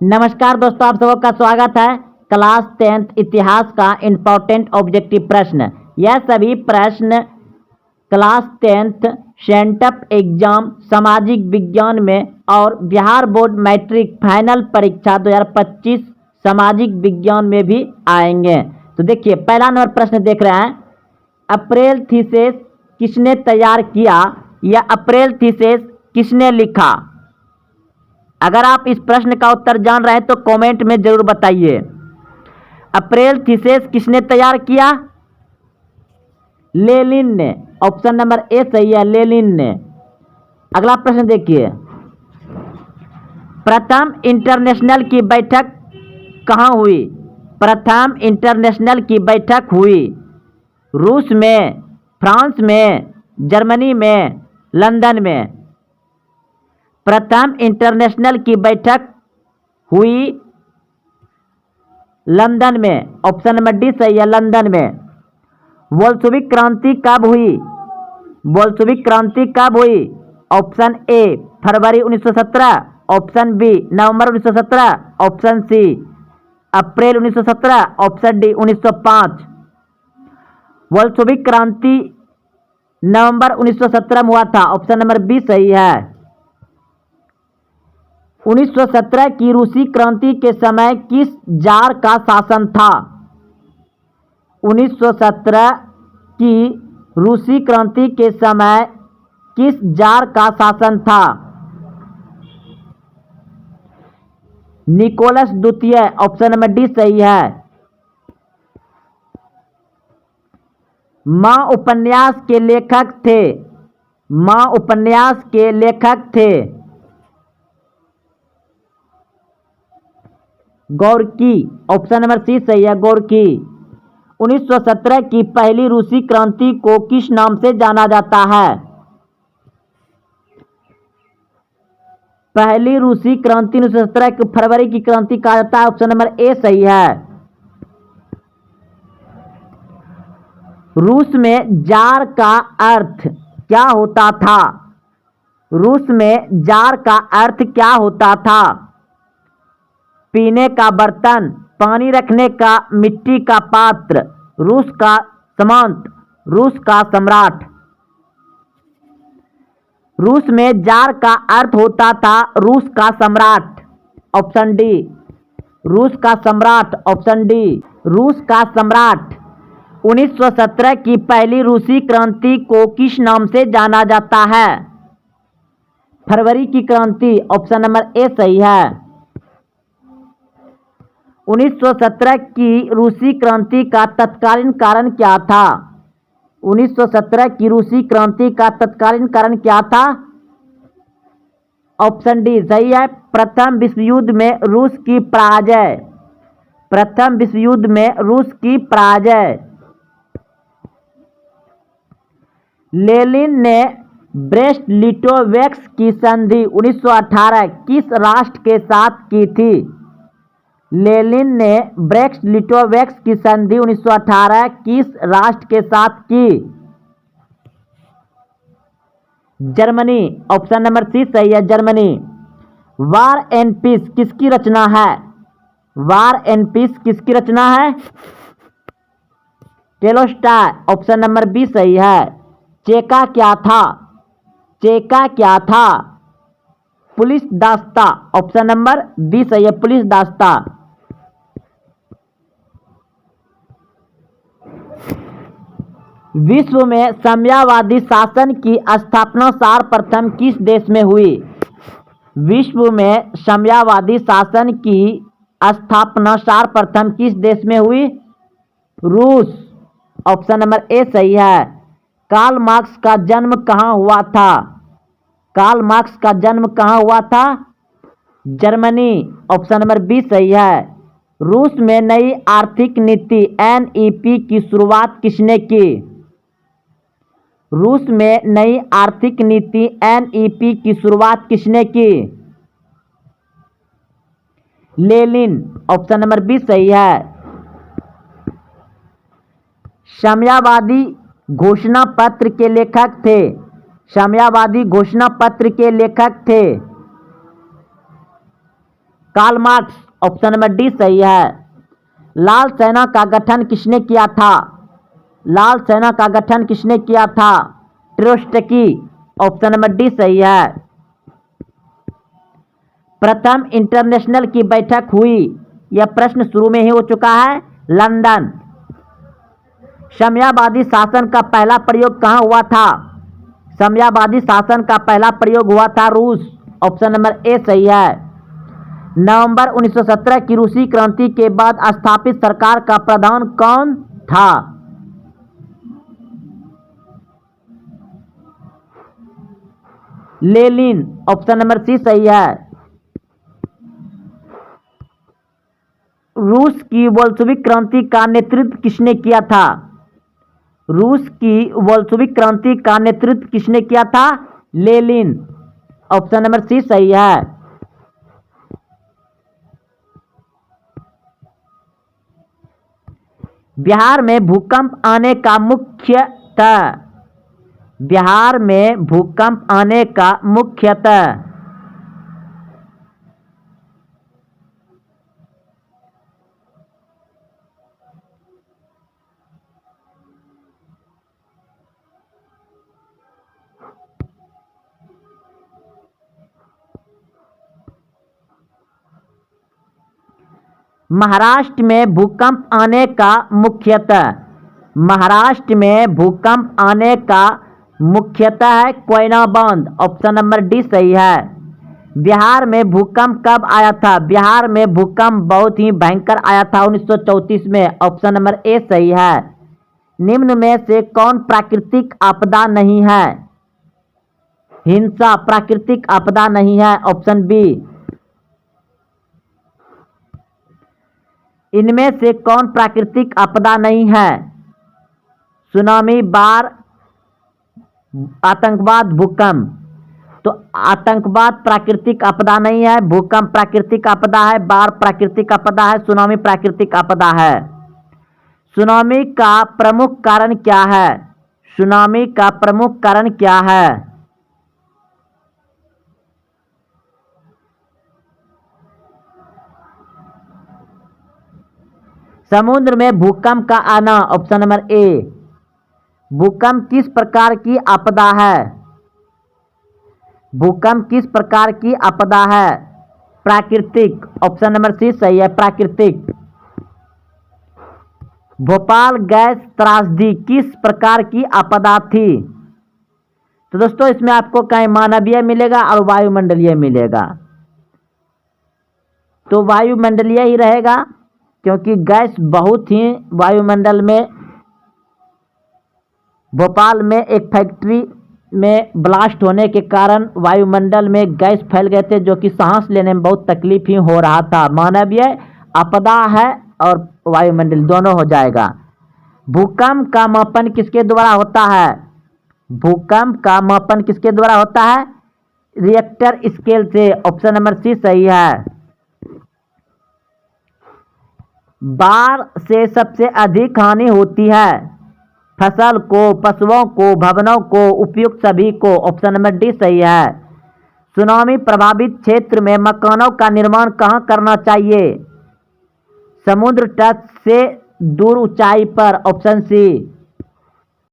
नमस्कार दोस्तों, आप सबका स्वागत है। क्लास 10th इतिहास का इम्पोर्टेंट ऑब्जेक्टिव प्रश्न। यह सभी प्रश्न क्लास 10th सेंटअप एग्जाम सामाजिक विज्ञान में और बिहार बोर्ड मैट्रिक फाइनल परीक्षा 2025 सामाजिक विज्ञान में भी आएंगे। तो देखिए, पहला नंबर प्रश्न देख रहे हैं, अप्रैल थीसिस किसने तैयार किया या अप्रैल थीसिस किसने लिखा। अगर आप इस प्रश्न का उत्तर जान रहे हैं तो कमेंट में जरूर बताइए। अप्रैल थीसिस किसने तैयार किया? लेनिन ने। ऑप्शन नंबर ए सही है, लेनिन ने। अगला प्रश्न देखिए, प्रथम इंटरनेशनल की बैठक कहाँ हुई? प्रथम इंटरनेशनल की बैठक हुई रूस में, फ्रांस में, जर्मनी में, लंदन में। प्रथम इंटरनेशनल की बैठक हुई लंदन में। ऑप्शन नंबर डी सही है, लंदन में। बोल्शेविक क्रांति कब हुई? बोल्शेविक क्रांति कब हुई? ऑप्शन ए फरवरी 1917, ऑप्शन बी नवंबर 1917, ऑप्शन सी अप्रैल 1917, ऑप्शन डी 1905। बोल्शेविक क्रांति नवंबर 1917 में हुआ था। ऑप्शन नंबर बी सही है। 1917 की रूसी क्रांति के समय किस जार का शासन था? 1917 की रूसी क्रांति के समय किस जार का शासन था? निकोलस द्वितीय। ऑप्शन नंबर डी सही है। मां उपन्यास के लेखक थे। मां उपन्यास के लेखक थे गोर्की। ऑप्शन नंबर सी सही है, गोर्की। 1917 की पहली रूसी क्रांति को किस नाम से जाना जाता है? पहली रूसी क्रांति 1917 को फरवरी की क्रांति कहा जाता है। ऑप्शन नंबर ए सही है। रूस में जार का अर्थ क्या होता था? रूस में जार का अर्थ क्या होता था? पीने का बर्तन, पानी रखने का मिट्टी का पात्र, रूस का सामंत, रूस का सम्राट। रूस में जार का अर्थ होता था रूस का सम्राट। ऑप्शन डी रूस का सम्राट, ऑप्शन डी रूस का सम्राट। 1917 की पहली रूसी क्रांति को किस नाम से जाना जाता है? फरवरी की क्रांति। ऑप्शन नंबर ए सही है। 1917 की रूसी क्रांति का तत्कालीन कारण क्या था? 1917 की रूसी क्रांति का तत्कालीन कारण क्या था? ऑप्शन डी सही है, प्रथम विश्व युद्ध में रूस की पराजय। प्रथम विश्व युद्ध में रूस की पराजय। लेनिन ने ब्रेस्ट लिटोवेस्क की संधि 1918 किस राष्ट्र के साथ की थी? लेनिन ने ब्रेस्ट लिटोवेस्क की संधि 1918 किस राष्ट्र के साथ की? जर्मनी। ऑप्शन नंबर सी सही है, जर्मनी। वार एंड पीस किसकी रचना है? वार एंड पीस किसकी रचना है? टोल्स्टॉय। ऑप्शन नंबर बी सही है। चेका क्या था? चेका क्या था? पुलिस दास्ता। ऑप्शन नंबर बी सही है, पुलिस दास्ता। विश्व में साम्यवादी शासन की स्थापना सर्वप्रथम किस देश में हुई? विश्व में साम्यवादी शासन की स्थापना सर्वप्रथम किस देश में हुई? रूस। ऑप्शन नंबर ए सही है। कार्ल मार्क्स का जन्म कहाँ हुआ था? कार्ल मार्क्स का जन्म कहाँ हुआ था? जर्मनी। ऑप्शन नंबर बी सही है। रूस में नई आर्थिक नीति एनईपी की शुरुआत किसने की? रूस में नई आर्थिक नीति एनईपी की शुरुआत किसने की? लेनिन। ऑप्शन नंबर बी सही है। साम्यवादी घोषणा पत्र के लेखक थे। साम्यवादी घोषणा पत्र के लेखक थे Karl Marx, option number D सही है। लाल सेना का गठन किसने किया था? लाल सेना का गठन किसने किया था? ट्रोट्स्की, ऑप्शन नंबर डी सही है। प्रथम इंटरनेशनल की बैठक हुई, यह प्रश्न शुरू में ही हो चुका है, लंदन। साम्यवादी शासन का पहला प्रयोग कहाँ हुआ था? साम्यवादी शासन का पहला प्रयोग हुआ था रूस, ऑप्शन नंबर ए सही है। नवंबर 1917 की रूसी क्रांति के बाद स्थापित सरकार का प्रधान कौन था? लेनिन, ऑप्शन नंबर सी सही है। रूस की बोल्शेविक क्रांति का नेतृत्व किसने किया था? रूस की बोल्शेविक क्रांति का नेतृत्व किसने किया था? लेनिन, ऑप्शन नंबर सी सही है। बिहार में भूकंप आने का मुख्यतः बिहार में भूकंप आने का मुख्यतः महाराष्ट्र में भूकंप आने का मुख्यतः महाराष्ट्र में भूकंप आने का मुख्यतः है कोयना बांध, ऑप्शन नंबर डी सही है। बिहार में भूकंप कब आया था? बिहार में भूकंप बहुत ही भयंकर आया था 1934 में, ऑप्शन नंबर ए सही है। निम्न में से कौन प्राकृतिक आपदा नहीं है? हिंसा प्राकृतिक आपदा नहीं है, ऑप्शन बी। इनमें से कौन प्राकृतिक आपदा नहीं है? सुनामी, बाढ़, आतंकवाद, भूकंप। तो आतंकवाद प्राकृतिक आपदा नहीं है, भूकंप प्राकृतिक आपदा है, बाढ़ प्राकृतिक आपदा है, सुनामी प्राकृतिक आपदा है। सुनामी का प्रमुख कारण क्या है? सुनामी का प्रमुख कारण क्या है? समुद्र में भूकंप का आना, ऑप्शन नंबर ए। भूकंप किस प्रकार की आपदा है? भूकंप किस प्रकार की आपदा है? प्राकृतिक, ऑप्शन नंबर सी सही है, प्राकृतिक। भोपाल गैस त्रासदी किस प्रकार की आपदा थी? तो दोस्तों इसमें आपको कहीं मानवीय मिलेगा और वायुमंडलीय मिलेगा, तो वायुमंडलीय ही रहेगा, क्योंकि गैस बहुत ही वायुमंडल में, भोपाल में एक फैक्ट्री में ब्लास्ट होने के कारण वायुमंडल में गैस फैल गए थे, जो कि सांस लेने में बहुत तकलीफ ही हो रहा था। मानवीय आपदा है और वायुमंडल दोनों हो जाएगा। भूकंप का मापन किसके द्वारा होता है? भूकंप का मापन किसके द्वारा होता है? रिएक्टर स्केल से, ऑप्शन नंबर सी सही है। बाढ़ से सबसे अधिक हानि होती है फसल को, पशुओं को, भवनों को, उपयुक्त सभी को, ऑप्शन नंबर डी सही है। सुनामी प्रभावित क्षेत्र में मकानों का निर्माण कहाँ करना चाहिए? समुद्र तट से दूर ऊंचाई पर, ऑप्शन सी।